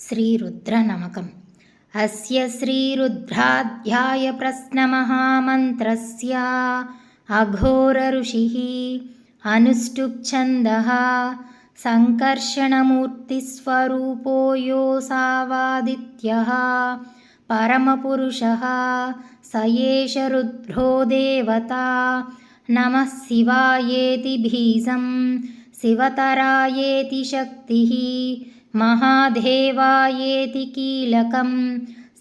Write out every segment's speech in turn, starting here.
श्रीरुद्रनमकम्। अस्य श्रीरुद्राध्यायप्रश्नमहामन्त्रस्य अघोरऋषिः अनुष्टुप्छन्दः सङ्कर्षणमूर्तिस्वरूपो योऽसावादित्यः परमपुरुषः स एष रुद्रो देवता। नमः शिवायेति बीजं शिवतरायेति शक्तिः महादेवायेति कीलकं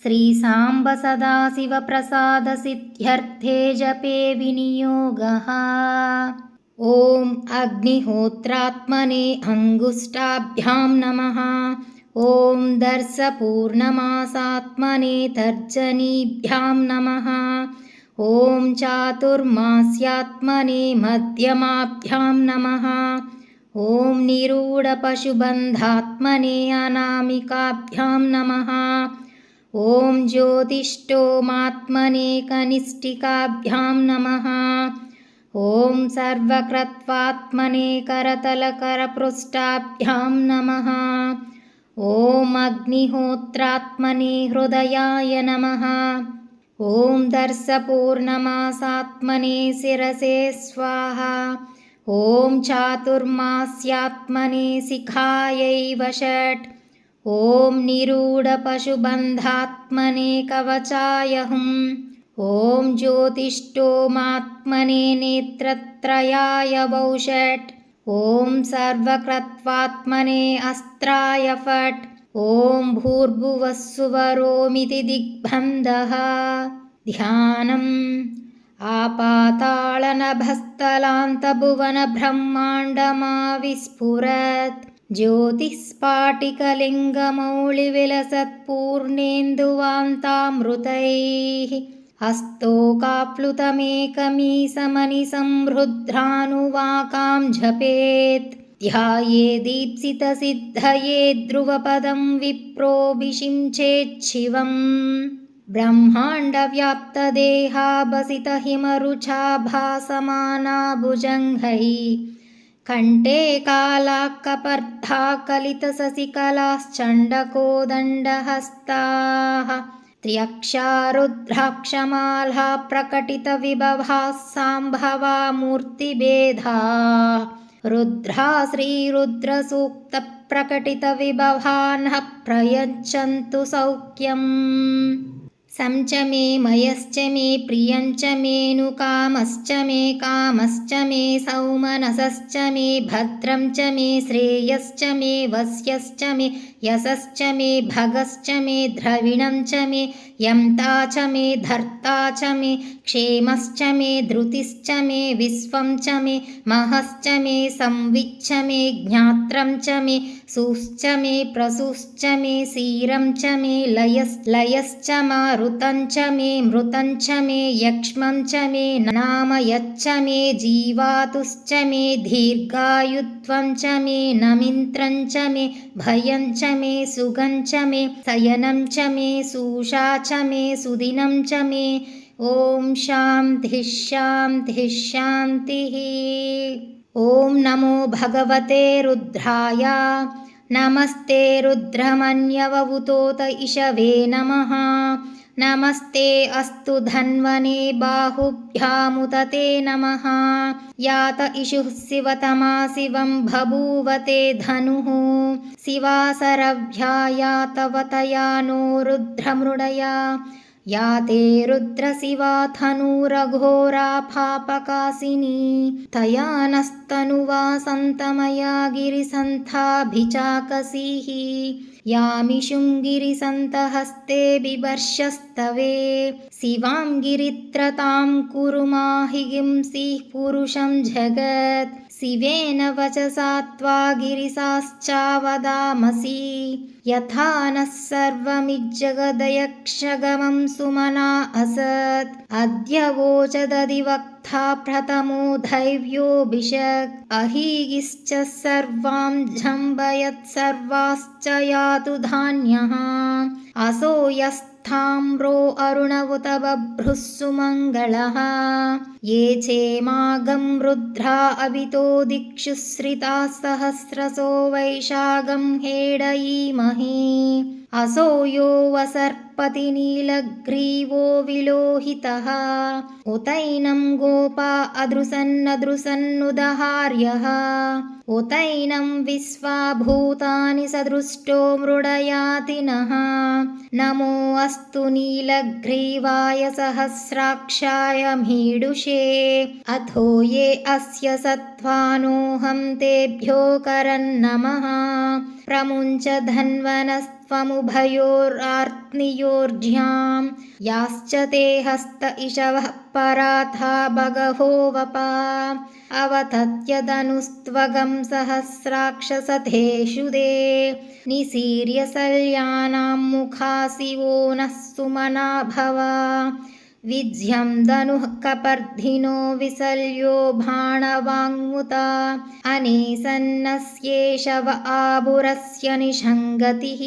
श्रीसाम्ब सदाशिवप्रसादसिद्ध्यर्थे जपे विनियोगः। ॐ अग्निहोत्रात्मने अङ्गुष्ठाभ्यां नमः। ॐ दर्शपूर्णमासात्मने तर्जनीभ्यां नमः। ॐ चातुर्मास्यात्मने मध्यमाभ्यां नमः। ॐ निरूढपशुबन्धात्मने अनामिकाभ्यां नमः। ॐ ज्योतिष्ठोमात्मने कनिष्ठिकाभ्यां नमः। ॐ सर्वकृत्वात्मने करतलकरपृष्ठाभ्यां नमः। ॐ अग्निहोत्रात्मने हृदयाय नमः। ॐ दर्शपूर्णमासात्मने शिरसे स्वाहा। ॐ चातुर्मास्यात्मने शिखायै वषट्। ॐ निरूढपशुबन्धात्मने कवचाय हुम्। ॐ ज्योतिष्ठोमात्मने नेत्रत्रयाय वौषट्। ॐ सर्वकृत्वात्मने अस्त्राय फट्। ॐ भूर्भुवस्सुवरोमिति दिग्बन्धः। ध्यानम् आपातालनभस्थलान्तभुवनब्रह्माण्डमाविस्फुरत् ज्योतिस्फाटिकलिङ्गमौलिविलसत्पूर्णेन्दुवान्तामृतैः हस्तोकाप्लुतमेकमीसमनिसंहृद्धानुवाकां जपेत्। ध्यायेदीप्सितसिद्धये ध्रुवपदं विप्रोऽभिषिञ्चेच्छिवम्। ब्रह्माण्डव्याप्तदेहाभसितहिमरुचाभासमानाभुजङ्घैः कण्ठे कालाक्कपर्धाकलितशशिकलाश्चण्डकोदण्डहस्ताः त्र्यक्षा रुद्राक्षमाला प्रकटितविभवाः साम्भवा मूर्तिभेदाः। रुद्रा श्रीरुद्रसूक्तप्रकटितविभवा नः प्रयच्छन्तु सौख्यम्। संच मे मयश्च मे प्रियञ्च मेऽनुकामश्च मे कामश्च मे सौमनसश्च मे भद्रं च मे श्रेयश्च मे वस्यश्च मे यशश्च मे भगश्च मे द्रविणं च मे यन्ता च मे धर्ता च मे क्षेमश्च मे धृतिश्च मे विश्वं च मे महश्च मे संविच्च मे ज्ञात्रं च मे सुश्च मे प्रसुश्च मे क्षीरं च मे लयश्च मारुतं च मे मृतं च मे यक्ष्मं च मे नामयच्च मे जीवातुश्च मे दीर्घायुत्वं च मे नमित्रं च मे भयं च मे सुगं च मे शयनं च मे सूषा च मे सुदिनं च मे। ॐ शान्तिः शान्तिः शान्तिः। ॐ नमो भगवते रुद्राय। नमस्ते रुद्रमन्यवभूतोत इषवे नमः। नमस्ते अस्तु धन्वने बाहुभ्यामुत ते नमः। यात इषुः शिवतमा शिवं बभूवते धनुः। शिवासरभ्या यातवतया नो रुद्रमृडया। याते रुद्रशिवा धनुरघोरा पापकाशिनी। तया नस्तनुवा सन्तमया गिरिसन्थाभिचाकसीः। यामिषुं गिरिसन्तहस्ते बिभर्षस्तवे। शिवां गिरित्रतां कुरु माहिंसीः पुरुषं जगत्। शिवेन वचसा त्वा गिरिशाश्चावदामसि। यथा नः सर्वमिज्जगदयक्षगमं सुमना असत्। अद्य वोचदधिवक्ता प्रथमो दैव्योऽभिषक्। अहीगिश्च सर्वां जम्बयत् सर्वाश्च यातु धान्यः। असो यस्त स्थाम्रो अरुणवुत बभ्रुः सुमङ्गलः ये चेमागं रुद्रा अवितो दिक्षु श्रिताः सहस्रसो वैशागं हेडयीमहे असो यो वसर्पति नीलग्रीवो विलोहितः उतैनं गोपा अदृसन्नदृसन्नुदहार्यः उतैनं विश्वा भूतानि सदृष्टो मृडयाति नः नमो अस्तु नीलग्रीवाय सहस्राक्षाय मीडुषे अथो ये अस्य सत्त्वानोऽहं तेभ्यो करन्नमः प्रमुञ्च धन्वनस्त्वमुभयोरार्त्नियोर्ध्यां याश्च ते हस्त इषवः पराथा बगवो वपा अवतत्यदनुस्त्वगं सहस्राक्षसथेषु दे निसीर्य सल्यानां मुखासिवो नः सुमना भव विज्यं दनुः कपर्धिनो विसल्यो भाणवाङ्मुत अनेसन्नस्येषव आबुरस्य निषङ्गतिः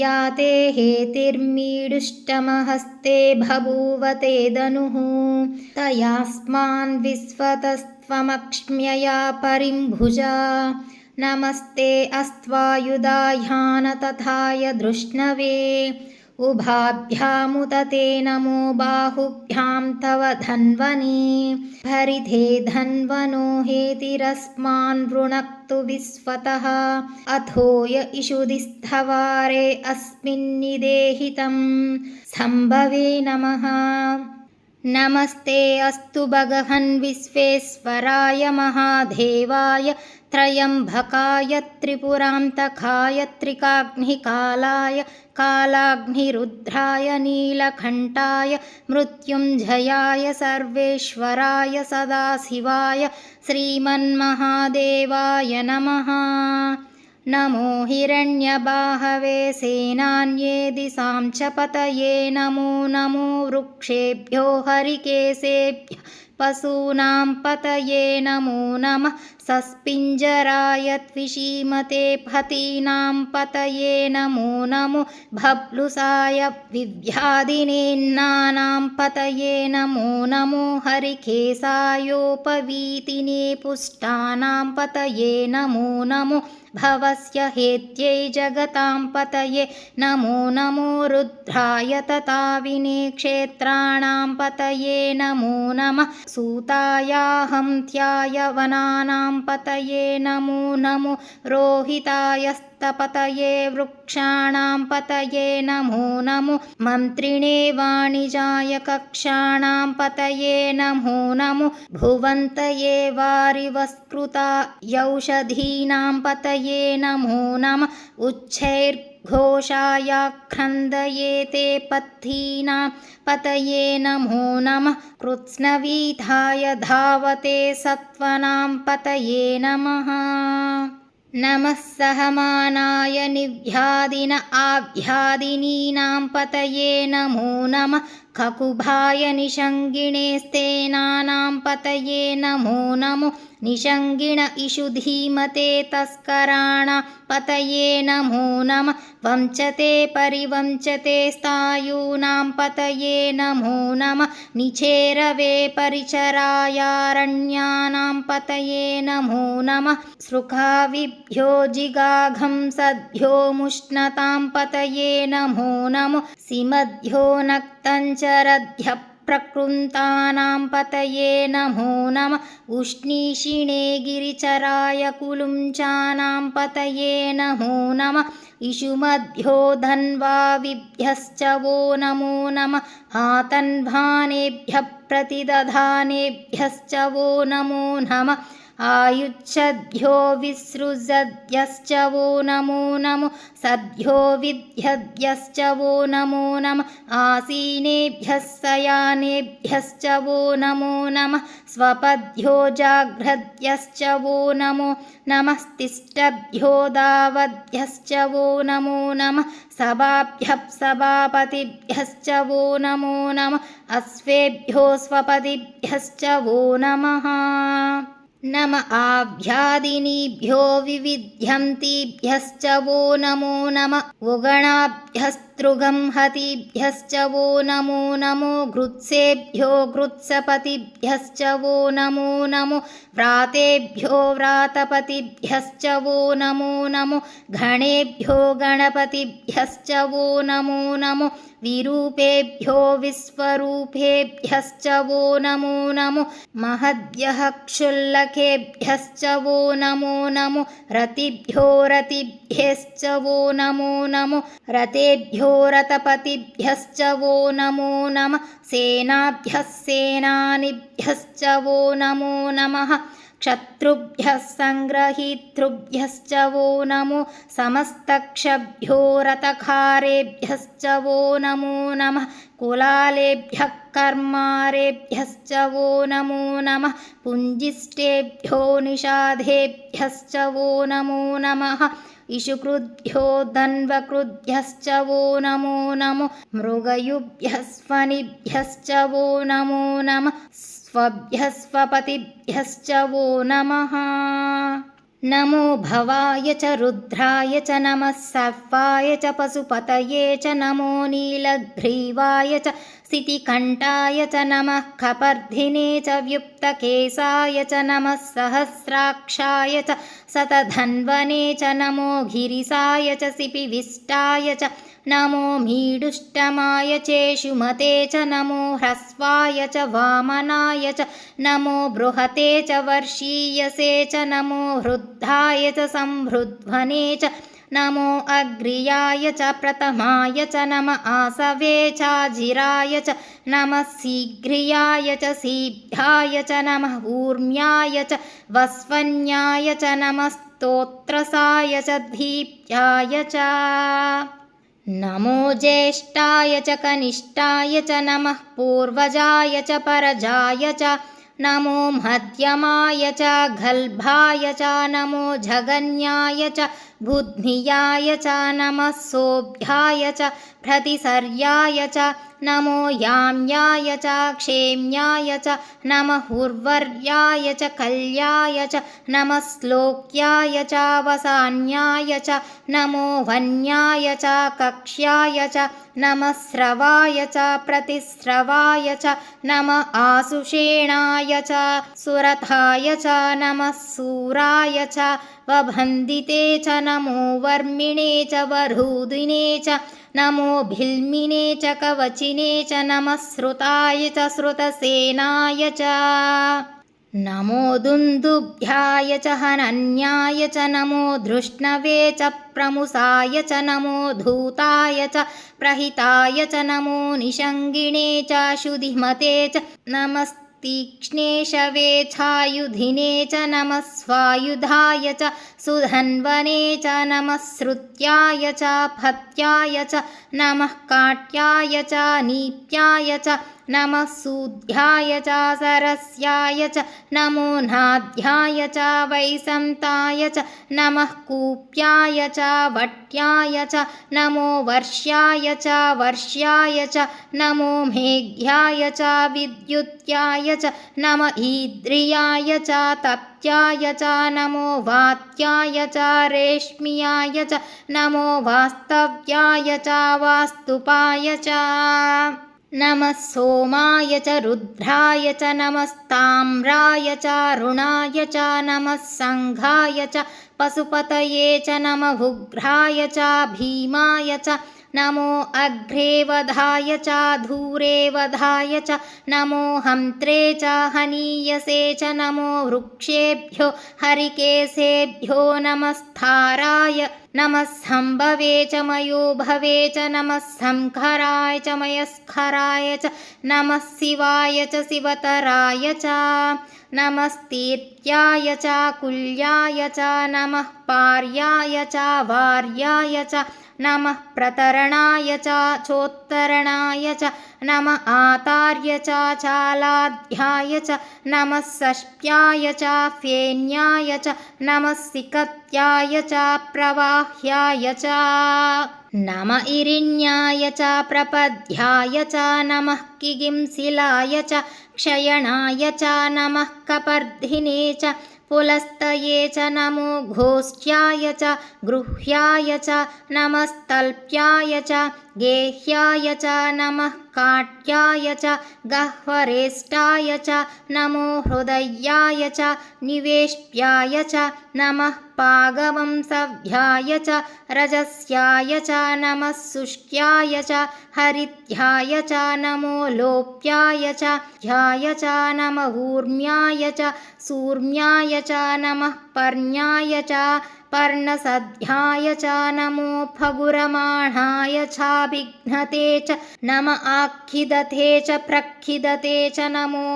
या ते हेतिर्मीडुष्टमहस्ते बभूवते दनुः तयास्मान् विश्वतस्त्वमक्ष्म्यया परिम्भुजा नमस्ते अस्त्वायुधायान तथाय धृष्णवे उभाभ्यामुत ते नमो बाहुभ्यां तव धन्वने भरिधे धन्वनो हेतिरस्मान् वृणक्तु विश्वतः अथो य इषुधिस्थवारे अस्मिन्निदेहितं सम्भवे नमः नमस्ते अस्तु भगवन् विश्वेश्वराय महादेवाय त्रयम्बकाय त्रिपुरान्तकाय त्रिकाग्निकालाय कालाग्निरुद्राय नीलकण्ठाय मृत्युञ्जयाय सर्वेश्वराय सदाशिवाय श्रीमन्महादेवाय नमः नमो हिरण्यबाहवे सेनान्ये दिशां च पतये नमो नमो वृक्षेभ्यो हरिकेशेभ्यः पशूनां पतये नमो नमः सस्पिञ्जराय त्विषीमते पतीनां पतये नमो नमो भप्लुसाय विव्याधिनेन्नानां पतये नमो नमो हरिकेशायोपवीतिने पुष्टानां पतये नमो नमो भवस्य हेत्यै जगतां पतये नमो नमो रुद्राय तताविने क्षेत्राणां पतये नमो नमः सूतायाहन्त्याय वनानां पतये नमो नमो रोहितायस्तपतये वृक्षाणां पतये नमो नमो मन्त्रिणे वाणिजाय कक्षाणां पतये नमो नमो भुवन्तये वारिवस्कृतायौषधीनां पतये नमो नमः उच्छैर्घोषायाख्रन्दये ते पथीनां पतये नमो नमः कृत्स्नवीथाय धावते सत्त्वनां पतये नमः नमः सहमानाय निव्याधिन आभ्यादिनीनां पतये नमो नमः ककुभाय निषङ्गिणे स्तेनानां पतये नमो नमो निषङ्गिण इषु धीमते तस्कराणां पतये नमो नमः वंचते परिवंचते स्थायूनां पतये नमो नमः निचेरवे परिचरायारण्यानां पतये नमो नमः सृखाविभ्यो जिगाघं सद्भ्यो मुष्णतां पतये नमो नमो सिमद्भ्यो नक्तञ्चरद्भ्यः प्रकृन्तानां पतये नमो नमः उष्णीषिणे गिरिचराय कुलुञ्चानां पतये नमो नमः इषुमद्भ्यो धन्वाविभ्यश्च वो नमो नमः आतन्भानेभ्यः प्रतिदधानेभ्यश्च वो नमो नमः आयुच्छद्भ्यो विसृजद्भ्यश्च वो नमो नमो सद्भ्यो विद्यद्भ्यश्च वो नमो नमः आसीनेभ्यः शयानेभ्यश्च वो नमो नमः स्वपद्भ्यो जाग्रद्भ्यश्च वो नमो नमस्तिष्ठभ्यो दावद्भ्यश्च वो नमो नमः सभाभ्यः सभापतिभ्यश्च वो नमो नमः अश्वेभ्यो स्वपतिभ्यश्च वो नमः नम आभ्यादिनीभ्यो विविध्यन्तीभ्यश्च वो नमो नम उगणाभ्यस्तृगंहतीभ्यश्च वो नमो नमो घृत्सेभ्यो घृत्सपतिभ्यश्च वो नमो नमो व्रातेभ्यो व्रातपतिभ्यश्च वो नमो नमो गणेभ्यो गणपतिभ्यश्च वो नमो नमो विरूपेभ्यो विश्वरूपेभ्यश्च वो नमो नमो महद्भ्यः क्षुल्लकेभ्यश्च वो नमो नमो रतिभ्यो रतिभ्यश्च वो नमो नमो रतेभ्यो रतपतिभ्यश्च वो नमो नमः सेनाभ्यः सेनानिभ्यश्च वो नमो नमः क्षत्रुभ्यः सङ्ग्रहीतृभ्यश्च वो नमो समस्तक्षभ्यो रतखारेभ्यश्च वो नमो नमः कुलालेभ्यः कर्मारेभ्यश्च वो नमो नमः पुञ्जिष्टेभ्यो निषाधेभ्यश्च वो नमो नमः इषुकृद्भ्यो दन्वकृद्भ्यश्च वो नमो नमो मृगयुभ्यः स्वनिभ्यश्च वो नमो नमः स्वभ्यः स्वपतिभ्यश्च वो नमः नमो भवाय च रुद्राय च नमः सर्वाय च पशुपतये च नमो नीलग्रीवाय च स्थितिकण्ठाय च नमः कपर्धिने च व्युप्तकेशाय च नमः सहस्राक्षाय च शतधन्वने च नमो गिरिशाय च सिपिविष्टाय च नमो मीडुष्टमाय चेषुमते च नमो ह्रस्वाय च वामनाय च नमो बृहते च वर्षीयसे च नमो वृद्धाय च संवृध्वने च नमो अग्र्याय च प्रथमाय च नम आसवे चाजिराय च नमः शीघ्रियाय च सीभ्याय च नमः ऊर्म्याय च वस्वन्याय च नमः स्तोत्रसाय च दीप्याय च नमो ज्येष्ठाय च कनिष्ठाय च नमः पूर्वजाय च परजाय च नमो मध्यमाय च गल्भाय च नमो जगन्याय च बुद्धियाय च नमः सोभ्याय च प्रतिसर्याय च नमो याम्याय च क्षेम्याय च नमः उर्वर्याय च कल्याय च नमः श्लोक्याय च वसान्याय च नमो वन्याय च कक्ष्याय च नमः स्रवाय च प्रतिस्रवाय च नमः आसुषेणाय च सुरथाय च नमः सूराय च वबन्धिते च नमो वर्मिणे च वरूधिने च नमो भिल्मिने च कवचिने च नमः श्रुताय च श्रुतसेनाय च नमो दुन्दुभ्याय च हनन्याय च नमो धृष्णवे च प्रमुसाय च नमो धूताय च प्रहिताय च नमो निषङ्गिणे च शुधिमते च नमस्तीक्ष्णे शवे छायुधिने च नमः स्वायुधाय च सुधन्वने च नमः श्रुत्याय च फत्याय च नमः काट्याय च नीप्याय च नमः सूध्याय च सरस्याय च नमो नाध्याय च वैसन्ताय च नमः कूप्याय च वट्याय च नमो वर्ष्याय च वर्ष्याय च नमो मेघ्याय च विद्युत्याय च नम ईद्रियाय च तप्त्याय च नमो वात्याय च रेश्म्याय च नमो वास्तव्याय च वास्तुपाय च नमः सोमाय च रुद्राय च नमस्ताम्राय च रुणाय च नमः सङ्घाय च पशुपतये च नमः उग्राय च भीमाय च नमो अग्रे वधाय च धूरे वधाय च नमो हन्त्रे च हनीयसे च नमो वृक्षेभ्यो हरिकेशेभ्यो नमस्ताराय नमः सम्भवे च मयोभवे च नमः संखराय च मयस्खराय च नमः शिवाय च शिवतराय च नमस्तीर्त्याय च कुल्याय च नमः पार्याय च वार्याय च नमः प्रतरणाय च चोत्तरणाय च नमः आतार्य च चालाध्याय च नमः षष्ट्याय च फेन्याय च नमः सिकत्याय च प्रवाह्याय च नम इरिण्याय च प्रपद्याय च नमः किगिंसिलाय च क्षयणाय च नमः कपर्धिने च पुलस्तये च नमो घोष्ट्याय च गृह्याय च नमस्तल्प्याय च गेह्याय च नमः काट्याय च गह्वरेष्टाय च नमो हृदयाय च निवेष्ट्याय च नमः पागवंसव्याय च रजस्याय च नमः शुष्क्याय च हरित्याय च नमो लोप्याय च ध्याय च नमः ऊर्म्याय च सूर्म्याय च नमः पर्ण्याय च पर्णसद्ध्याय च नमो फगुरमाणाय चाभिघ्नते च नम आखिदते च प्रखिदते च नमो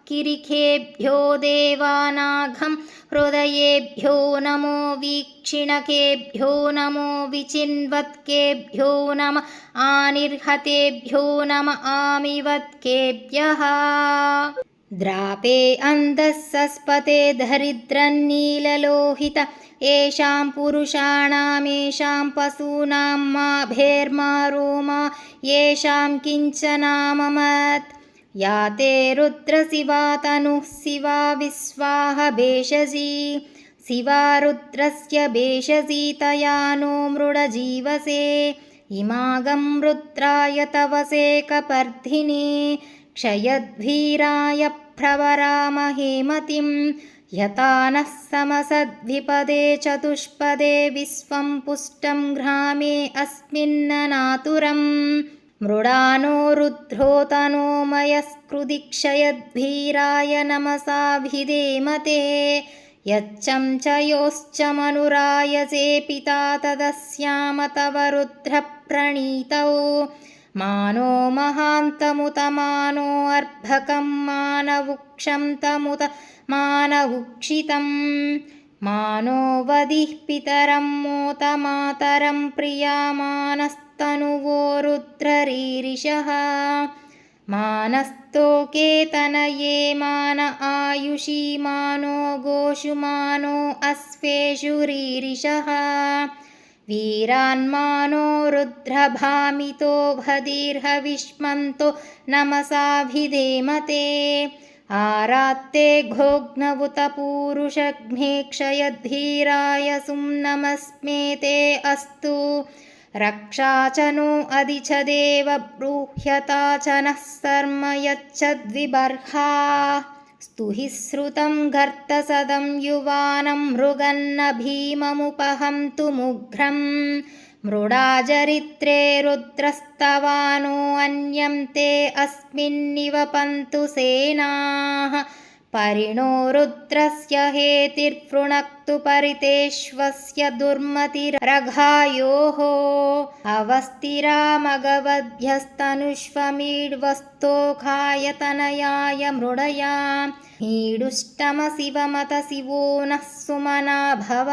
किरिखेभ्यो देवानाघं हृदयेभ्यो नमो वीक्षिणकेभ्यो नमो विचिन्वत्केभ्यो नम आनिर्हतेभ्यो नम आमिवत्केभ्यः द्रापे अन्धःसस्पते दरिद्रन्नीललोहित येषां पुरुषाणामेषां पशूनां मा भेर्मारोमा येषां किञ्चनाममत् या ते रुद्रशिवा तनुः शिवा विश्वाह भेषजी शिवा रुद्रस्य भेषजी तया नो मृडजीवसे इमागं रुद्राय तवसे कपर्धिने क्षयद्वीराय प्रवरामहे मतिं यथा नः समसद्विपदे चतुष्पदे विश्वं पुष्टं घ्रामे अस्मिन्ननातुरम् मृडानो रुद्रो तनो मयस्कृधि क्षयद्वीराय नमसाभिधेमते यच्चं च योश्च मनुरायसे पिता तदस्याम तव रुद्रप्रणीतौ मानो महान्तमुत मानो अर्भकं मानवुक्षं तमुत मानवुक्षितं मानो वदिः पितरं मोत मातरं प्रियामानस्तनुवो रुद्ररीरिषः मानस्तोके तनये मान आयुषी मानो गोषु मानो अश्वेषु रीरिषः वीरान्मानो रुद्रभामितो भदीर्हविष्मन्तो नमसाभिधेमते आरात्ते घोघ्नवुत पूरुषघ्ने क्षयद्वीराय सुम्नमस्मेते अस्तु रक्षा च नो अधि च देव ब्रूह्यता च नः सर्म यच्छद्विबर्हा स्तुहि श्रुतं घर्तसदं युवानं मृगन्न भीममुपहन्तु मुघ्रं मृडाचरित्रे रुद्रस्तवानो अन्यं ते अस्मिन्निवपन्तु सेनाः परिणो रुद्रस्य हेतिर्वृणक्तु परितेष्वस्य दुर्मतिरघायोः अवस्तिरामगवद्भ्यस्तनुष्वमीड्वस्तोखाय मृडया मीडुष्टम शिवमत शिवो नः सुमना भव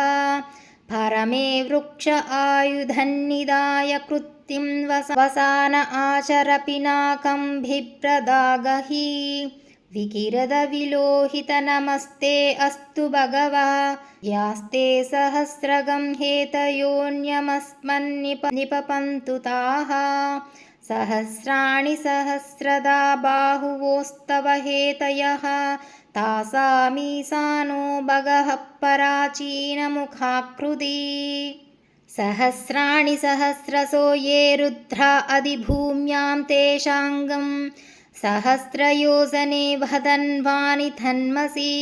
परमे वृक्ष आयुधन्निदाय कृत्तिं वसान आचर पिनाकं बिभ्रदागहि विकिरदविलोहित नमस्ते अस्तु भगवा यास्ते सहस्रगं हेतयोऽन्यमस्मन्निपपन्तु ताः सहस्राणि सहस्रदा बाहुवोस्तव हेतयः तासामीशानो भगः पराचीनमुखाकृति सहस्राणि सहस्रशो ये रुद्रा अधिभूम्यां तेषाङ्गं सहस्रयोजने वदन्वानि धन्मसि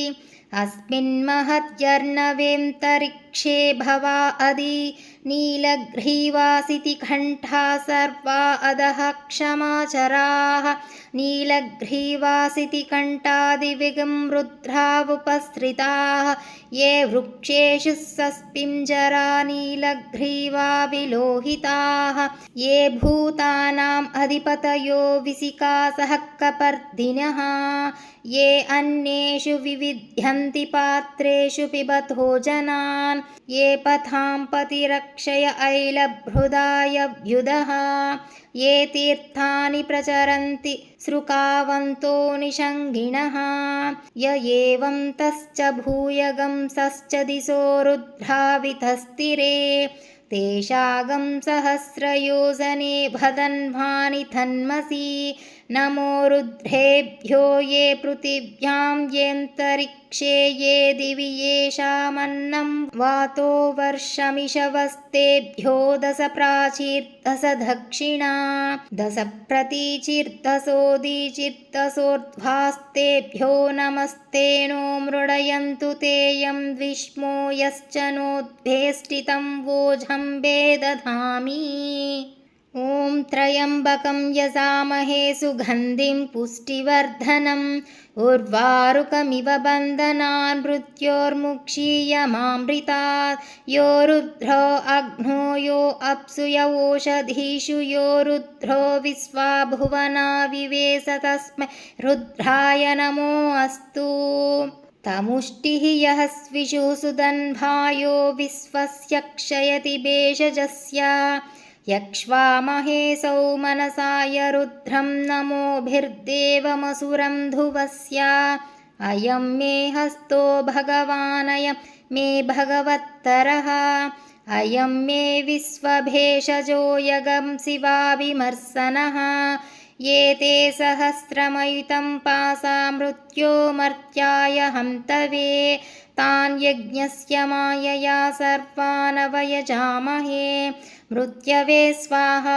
अस्मिन्महत्यर्णवेऽन्तरिक्षे भवा अधि नीलग्रीवासिति कण्ठा सर्वा अधः क्षमाचराः नीलग्रीवासिति कण्ठादिविगं रुद्रावुपसृताः ये वृक्षेषु सस्पिञ्जरा नीलग्रीवा विलोहिताः ये भूतानाम् अधिपतयो विसिकासः कपर्दिनः ये अन्येषु विविध्यन्ति पात्रेषु पिबतो जनान् ये पथां पतिरक्षय ऐलभृदायभ्युदः ये तीर्थानि प्रचरन्ति सृकावन्तो निषङ्गिणः य एवं तश्च भूयगंसश्च दिशो रुद्रावितस्तिरे तेषागं सहस्रयोजने भदन्वानि धन्मसि नमो रुद्रेभ्यो ये पृथिव्यां येऽन्तरिक्षे ये दिवि येषामन्नं वातो वर्षमिषवस्तेभ्यो दश प्राचीर्दश दक्षिणा दश प्रतीचिर्दशोदीचिर्दशोर्ध्वास्तेभ्यो नमस्ते नो मृडयन्तु तेऽयं विष्मो यश्च नोद्वेष्टितं वोझं दधामि ॐ त्र्यम्बकं यजामहे सुगन्धिं पुष्टिवर्धनम् उर्वारुकमिव बन्धनान् मृत्योर्मुक्षीयमामृतात् यो रुद्रो अग्नो यो अप्सु य ओषधीषु यो रुद्रो विश्वा भुवना विवेश तस्मै रुद्राय नमो अस्तु तमुष्टिः यः स्विषुः सुदन्भायो विश्वस्य क्षयति भेषजस्य यक्ष्वामहे मनसाय रुद्रं नमोभिर्देवमसुरं ध्रुवस्य अयं मे हस्तो भगवानयं मे भगवत्तरः अयं मे विश्वभेषजो यगं शिवाभिमर्शनः ये ते सहस्रमयुतं पासा मृत्यो मर्त्याय हन्तवे तान् यज्ञस्य मायया सर्वानवयजामहे मृत्यवे स्वाहा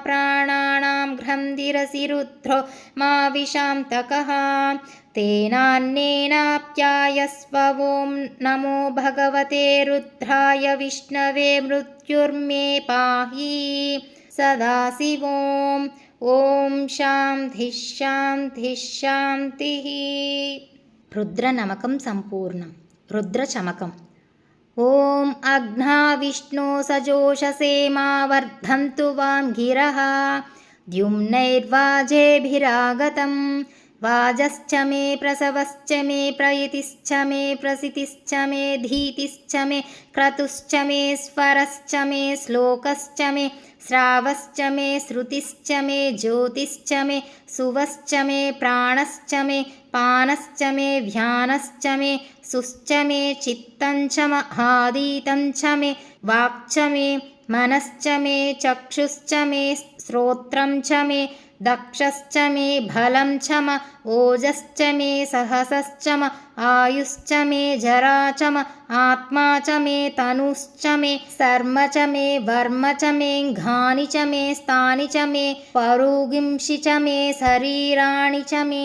प्राणानां घ्रन्दिरसि रुद्रो मा विशान्तकः तेनान्नेनाप्यायस्व ॐ नमो भगवते रुद्राय विष्णवे मृत्युर्मे पाहि सदाशिवोम् ॐ शान्तिः शान्तिः शान्तिः रुद्रनमकं सम्पूर्णं रुद्रचमकम् ॐ अग्ना विष्णो सजोषसे मा वर्धन्तु वां गिरः द्युम्नैर्वाजेभिरागतं वाजश्च मे प्रसवश्च मे प्रयतिश्च मे प्रसितिश्च मे धीतिश्च मे क्रतुश्च मे स्वरश्च मे श्लोकश्च मे श्रावश्च मे श्रुतिश्च मे ज्योतिश्च मे सुवश्च मे प्राणश्च मे पानश्च मे ध्यानश्च मे सुश्च मे चित्तञ्च महादीतञ्च मे वाक्च मे मनश्च मे चक्षुश्च मे श्रोत्रं च मे दक्षश्च मे फलं च म ओजश्च मे सहसश्च म आयुश्च मे जरा च म आत्मा च मे तनुश्च मे सर्म च मे वर्म च मे घानि च मे स्थानि च मे परुगिंषि च मे शरीराणि च मे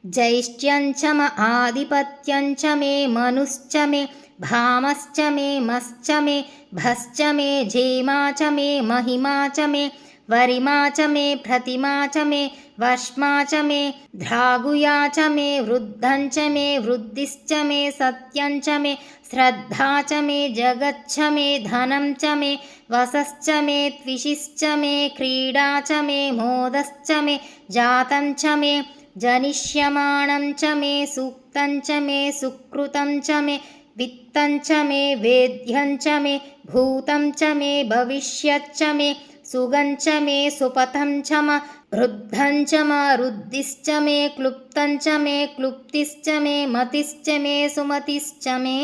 जैष्ट्यं च म आधिपत्यं च मे मनुश्च मे भामश्च मे मश्च मे भश्च मे जेमा च मे महिमा च मे वरिमा च मे प्रतिमा च मे वश्मा च मे ध्रागुया च मे वृद्धं च मे वृद्धिश्च मे सत्यं च मे श्रद्धा च मे जगच्छ मे धनं च मे वसश्च मे त्विषिश्च मे क्रीडा च मे मोदश्च मे जातं च मे जनिष्यमाणं च मे सूक्तं च मे सुकृतं च मे वित्तं च मे वेद्यं च मे भूतं च मे भविष्यच्च मे सुगं च मे सुपथं च म रुद्धं च म रुद्धिश्च मे क्लुप्तं च मे क्लुप्तिश्च मे मतिश्च मे सुमतिश्च मे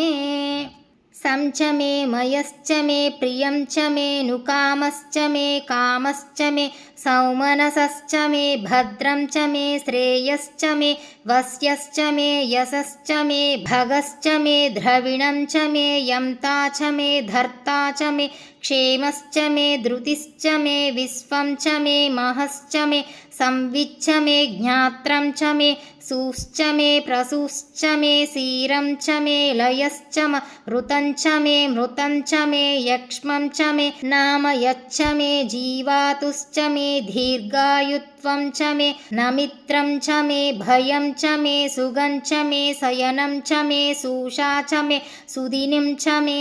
सं च मे मयश्च मे प्रियं च मे नुकामश्च मे कामश्च मे सौमनसश्च मे भद्रं च मे श्रेयश्च मे वस्यश्च मे यशश्च मे भगश्च मे द्रविणं च मे यन्ता च मे धर्ता च मे क्षेमश्च मे धृतिश्च मे विश्वं च मे महश्च मे संविच्च मे ज्ञात्रं च मे सुश्च मे प्रसूश्च मे क्षीरं च मे लयश्च म ऋतं च मे मृतं च मे यक्ष्मं च मे नाम यच्च मे जीवातुश्च मे दीर्घायुत्वं च मे नमित्रं च मे भयं च मे सुगं च मे शयनं च मे सूषा च मे सुदिनं च मे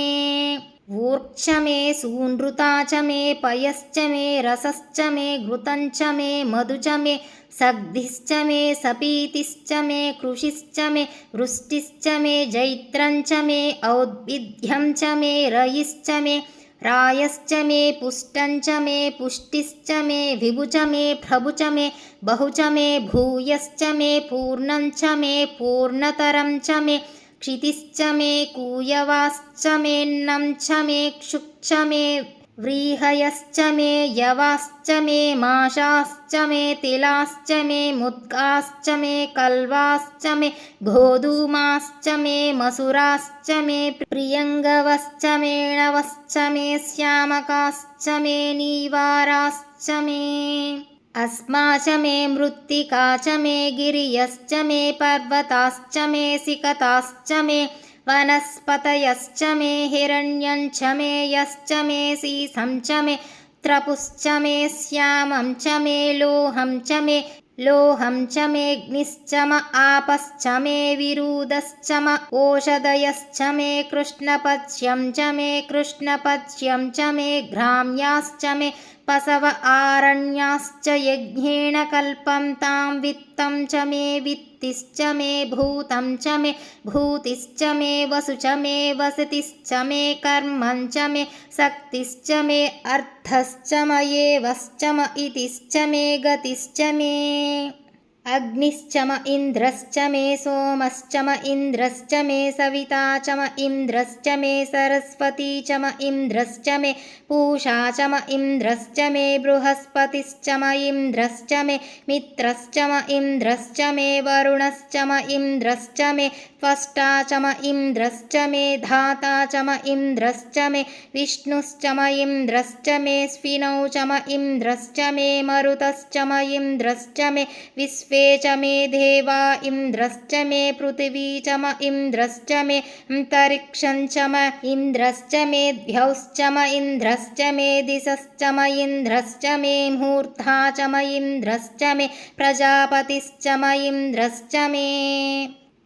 ऊर्क्ष मे सूनृता च मे पयश्च मे रसश्च मे घृतञ्च मे मधु च मे सग्धिश्च मे सपीतिश्च मे कृषिश्च मे वृष्टिश्च मे जैत्रञ्च मे औद्भिद्यं च मे रयिश्च मे रायश्च मे पुष्टञ्च मे पुष्टिश्च मे विभु च मे प्रभु च मे बहु च मे भूयश्च मे पूर्णञ्च मे पूर्णतरं च मे क्षितिश्च मे कूयवाश्च मेऽन्नं च मे क्षुक् मे व्रीहयश्च मे यवाश्च मे माशाश्च मे तिलाश्च मे मुद्गाश्च मे कल्वाश्च मे गोधूमाश्च मे मसुराश्च मे प्रियङ्गवश्च मेणवश्च मे श्यामकाश्च मे नीवाराश्च मे अस्मा च मे मृत्तिका च मे गिरियश्च मे पर्वताश्च मे सिकताश्च मे वनस्पतयश्च मे हिरण्यञ्च मे यश्च मे सीसं च मे त्रपुश्च मे श्यामं च मे लोहं च मेऽग्निश्च म आपश्च मे विरुदश्च म ओषधयश्च मे कृष्णपच्यं च मे कृष्णपच्यं च मे घ्राम्याश्च मे पशव आरण्याश्च यज्ञेन कल्पं तां वित्तं च मे वित्तिश्च मे भूतं च मे भूतिश्च मे वसु च मे वसतिश्च मे कर्मं च मे शक्तिश्च मे अर्थश्च मयेवश्च म इतिश्च मे गतिश्च मे अग्निश्च म इन्द्रश्च मे सोमश्च म इन्द्रश्च मे सविता च म इन्द्रश्च मे सरस्वती च म इन्द्रश्च मे पूषा च म इन्द्रश्च मे बृहस्पतिश्च म इन्द्रश्च मे मित्रश्च म इन्द्रश्च मे वरुणश्च म इन्द्रश्च मे त्वष्टा च म इन्द्रश्च मे धाता च म इन्द्रश्च मे विष्णुश्च म इन्द्रश्च मे स्विनौ च म इन्द्रश्च मे मरुतश्च म इन्द्रश्च मे विश्वे च मे देवा इन्द्रश्च मे पृथिवी च म इन्द्रश्च मे अन्तरिक्षं च म इन्द्रश्च मे द्यौश्च म इन्द्रश्च मे दिशश्च म इन्द्रश्च मे मुहूर्ता च म इन्द्रश्च मे प्रजापतिश्च म इन्द्रश्च मे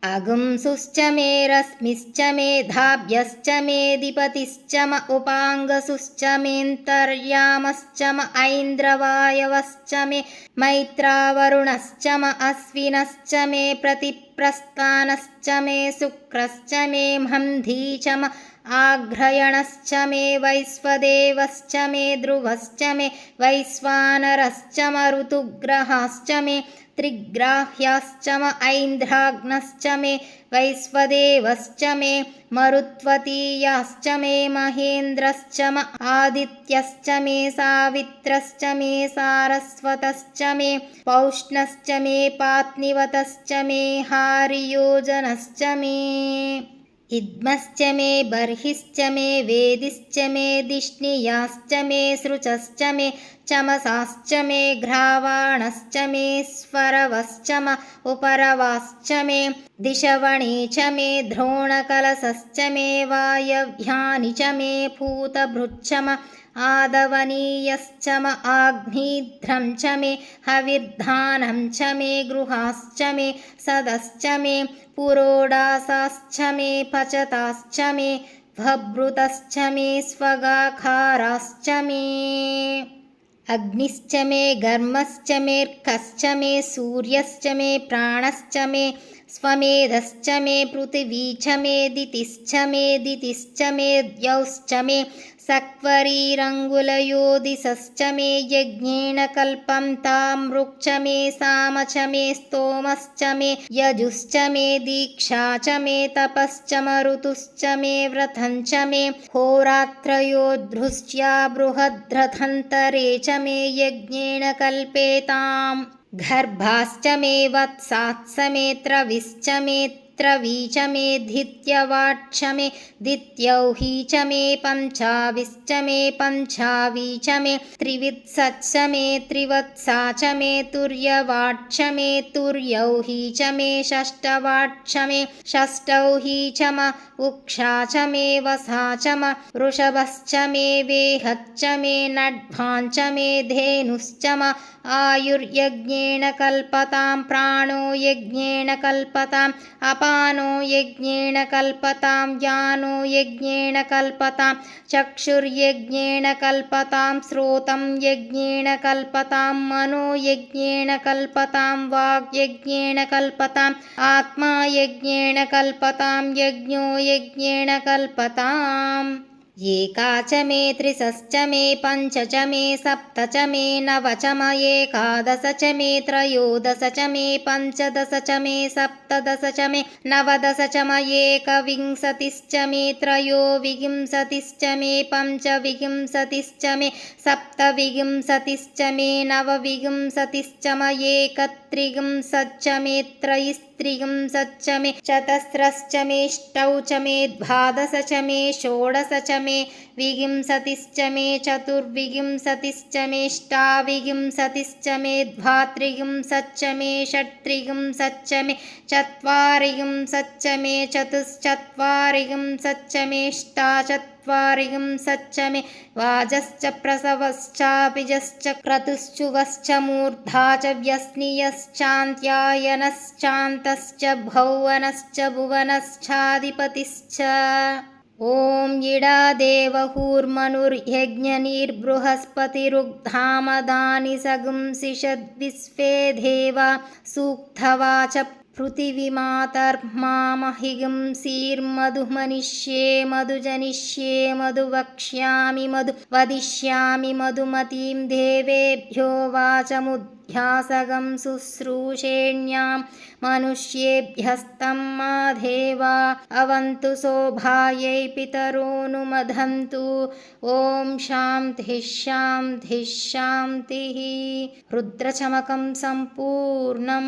अगुंसुश्च मे रश्मिश्च मे धाभ्यश्च मेऽधिपतिश्च म उपाङ्गसुश्च मेऽन्तर्यामश्च म ऐन्द्रवायवश्च मे मैत्रावरुणश्च म अश्विनश्च मे प्रतिप्रस्थानश्च मे शुक्रश्च मे मन्धी च म आघ्रयणश्च मे वैश्वदेवश्च मे ध्रुवश्च मे वैश्वानरश्च म ऋतुग्रहाश्च मे त्रिग्राह्याश्च म ऐन्द्राग्नश्च मे वैश्वदेवश्च मे मरुत्वतीयाश्च मे महेन्द्रश्च म आदित्यश्च मे सावित्रश्च मे सारस्वतश्च मे पौष्णश्च मे पात्निवतश्च मे हारियोजनश्च मे इद्मश्च मे बर्हिश्च मे वेदिश्च मे धिष्णियाश्च मे सृचश्च मे चमसाश्च मे घ्रावाणश्च मे स्वरवश्च म उपरवाश्च मे दिशवणे च मे द्रोणकलशश्च मे वायव्यानि च मे पूतभृच्च म आदवनीयश्च म आग्निध्रं च मे हविर्धानं च मे गृहाश्च मे सदश्च मे पुरोडासाश्च मे पचताश्च मे भभृतश्च मे स्वगाखाराश्च मे अग्निश्च मे गर्मश्च मेऽर्कश्च मे सूर्यश्च मे प्राणश्च मे स्वमेधश्च मे पृथिवी च मे दितिश्च मे द्यौश्च मे सक्वरीरङ्गुलयो दिशश्च मे यज्ञेन कल्पं तामृक्ष मे साम च मे स्तोमश्च मे यजुश्च मे दीक्षा च मे तपश्च म ऋतुश्च मे व्रतं च मे होरात्रयोर्धृष्ट्या बृहद्रथन्तरे च मे यज्ञेन कल्पेताम् गर्भाश्च मे वत्साश्च मे त्रविश्च मे त्रवी च मे धित्यवाक्ष मे दित्यौही च मे पञ्चाविश्च मे पञ्चावी च मे त्रिवित्सच्च मे त्रिवत्सा च मे तुर्यवाक्ष मे तुर्यौही च मे षष्ठवाक्ष मे षष्ठौही च म उक्षा च मे वसा च म वृषभश्च मे वेहच्च मे नड्भाञ्च मे धेनुश्च म आयुर्यज्ञेन कल्पतां प्राणो यज्ञेन कल्पताम् अपानो यज्ञेन कल्पतां व्यानो यज्ञेन कल्पतां चक्षुर्यज्ञेन कल्पतां श्रोतं यज्ञेन कल्पतां मनो यज्ञेन कल्पतां वाक् यज्ञेन कल्पताम् आत्मा यज्ञेन कल्पतां यज्ञो यज्ञेन कल्पताम् एका च मे त्रिशश्च मे पञ्च च मे सप्त च मे नव च म एकादश च मे त्रयोदश च मे पञ्चदश च मे सप्तदश च मे नवदश च म एकविंशतिश्च मे त्रयोविंशतिश्च मे पञ्चविंशतिश्च मे सप्तविंशतिश्च मे नवविंशतिश्च म एकत्रिंशच्च मे त्रयस्त्रिंशच्च मे चतस्रश्च मेऽष्टौ च मे द्वादश च मे षोडश च मे विंशतिश्च मे चतुर्विंशतिश्च मेऽष्टाविंशतिश्च मे द्वात्रिंशच्च मे षट्त्रिंशच्च मे चत्वारिंशच्च मे चतुश्चत्वारिंशच्च मेऽष्टाचत्वारिंशच्च मे वाजश्च प्रसवश्चापिजश्च क्रतुश्चुवश्च मूर्धा च व्यस्नियश्चान्त्यायनश्चान्तश्च भौवनश्च भुवनश्चाधिपतिश्च ॐ इडा देवहुर्मनुर्यज्ञनिर्बृहस्पतिरुग्धामदानि सगुंसिषद्विश्वे देवा सूक्तवाच पृथिवीमातर्मामहिगुंसीर्मधुमनिष्ये मधुजनिष्ये मधुवक्ष्यामि मधु वदिष्यामि मधुमतीं देवेभ्यो वाचमुद्ध्यासगं शुश्रूषेण्यां मनुष्येभ्यस्तं मा देवा अवन्तु सौभायै पितरोऽनुमदन्तु ॐ शान्तिः शान्तिः शान्तिः रुद्रचमकं सम्पूर्णम्।